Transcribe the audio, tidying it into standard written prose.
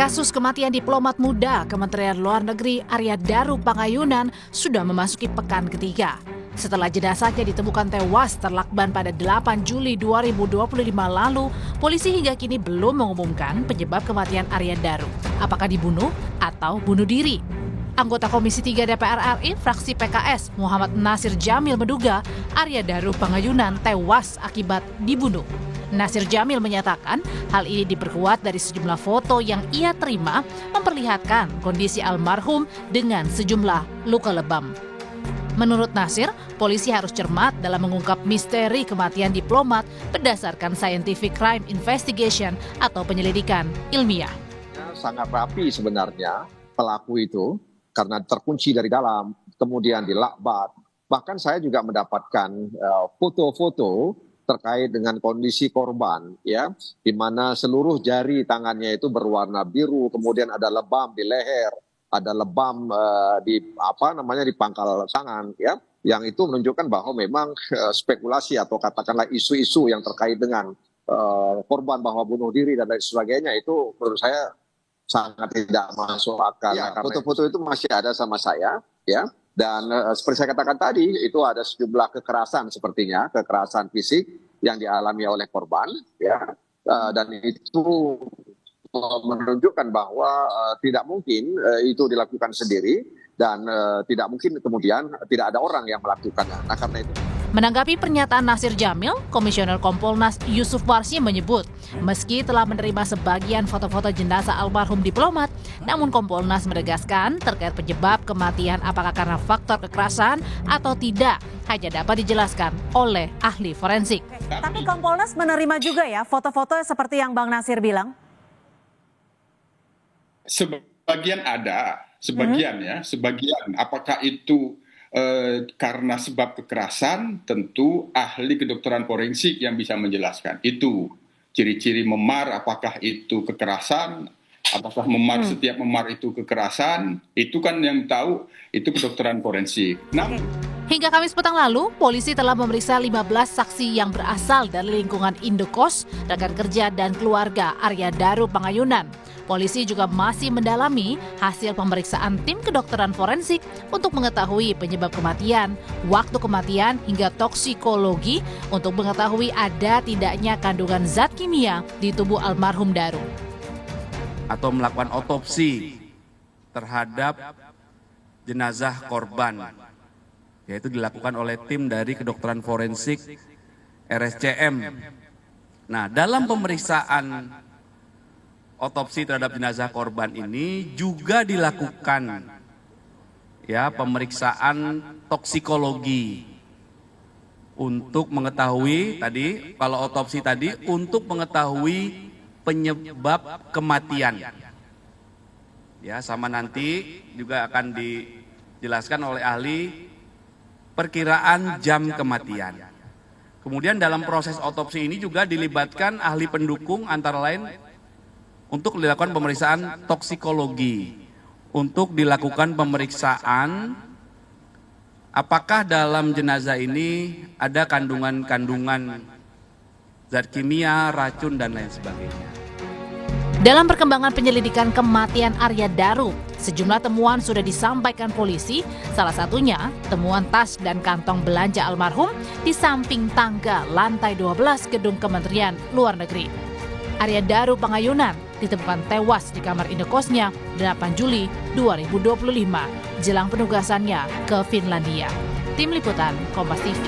Kasus kematian diplomat muda Kementerian Luar Negeri Arya Daru Pangayunan sudah memasuki pekan ketiga. Setelah jenazahnya ditemukan tewas terlakban pada 8 Juli 2025 lalu, polisi hingga kini belum mengumumkan penyebab kematian Arya Daru. Apakah dibunuh atau bunuh diri? Anggota Komisi 3 DPR RI fraksi PKS Muhammad Nasir Jamil menduga Arya Daru Pangayunan tewas akibat dibunuh. Nasir Jamil menyatakan hal ini diperkuat dari sejumlah foto yang ia terima memperlihatkan kondisi almarhum dengan sejumlah luka lebam. Menurut Nasir, polisi harus cermat dalam mengungkap misteri kematian diplomat berdasarkan scientific crime investigation atau penyelidikan ilmiah. Sangat rapi sebenarnya pelaku itu karena terkunci dari dalam, kemudian dilakbat. Bahkan saya juga mendapatkan foto-foto terkait dengan kondisi korban, ya, di mana seluruh jari tangannya itu berwarna biru, kemudian ada lebam di leher, ada lebam di pangkal tangan, ya, yang itu menunjukkan bahwa memang spekulasi atau katakanlah isu-isu yang terkait dengan korban bahwa bunuh diri dan lain sebagainya itu menurut saya sangat tidak masuk akal. Ya, foto-foto itu masih ada sama saya, ya. Dan seperti saya katakan tadi, itu ada sejumlah kekerasan sepertinya, kekerasan fisik yang dialami oleh korban, ya. Dan itu menunjukkan bahwa tidak mungkin itu dilakukan sendiri dan tidak mungkin kemudian tidak ada orang yang melakukannya. Nah, karena itu. Menanggapi pernyataan Nasir Jamil, Komisioner Kompolnas Yusuf Warsi menyebut, meski telah menerima sebagian foto-foto jenazah almarhum diplomat, namun Kompolnas menegaskan terkait penyebab kematian apakah karena faktor kekerasan atau tidak, hanya dapat dijelaskan oleh ahli forensik. Tapi Kompolnas menerima juga ya foto-foto seperti yang Bang Nasir bilang? Sebagian ada, sebagian. Apakah itu karena sebab kekerasan, tentu ahli kedokteran forensik yang bisa menjelaskan. Itu ciri-ciri memar, apakah itu kekerasan, apakah setiap memar itu kekerasan, itu kan yang tahu itu kedokteran forensik. Hingga Kamis petang lalu, polisi telah memeriksa 15 saksi yang berasal dari lingkungan Indokos, rekan kerja dan keluarga Arya Daru Pangayunan. Polisi juga masih mendalami hasil pemeriksaan tim kedokteran forensik untuk mengetahui penyebab kematian, waktu kematian hingga toksikologi untuk mengetahui ada tidaknya kandungan zat kimia di tubuh almarhum Daru. Atau melakukan otopsi terhadap jenazah korban, yaitu dilakukan oleh tim dari kedokteran forensik RSCM. Nah, dalam pemeriksaan otopsi terhadap jenazah korban ini juga dilakukan ya pemeriksaan toksikologi untuk mengetahui tadi kalau otopsi tadi untuk mengetahui penyebab kematian. Ya, sama nanti juga akan dijelaskan oleh ahli perkiraan jam kematian. Kemudian dalam proses otopsi ini juga dilibatkan ahli pendukung antara lain untuk dilakukan pemeriksaan toksikologi, untuk dilakukan pemeriksaan apakah dalam jenazah ini ada kandungan-kandungan zat kimia, racun, dan lain sebagainya. Dalam perkembangan penyelidikan kematian Arya Daru, sejumlah temuan sudah disampaikan polisi, salah satunya temuan tas dan kantong belanja almarhum di samping tangga lantai 12 gedung Kementerian Luar Negeri. Arya Daru Pangayunan ditemukan tewas di kamar indekosnya 8 Juli 2025 jelang penugasannya ke Finlandia. Tim Liputan Kompas TV.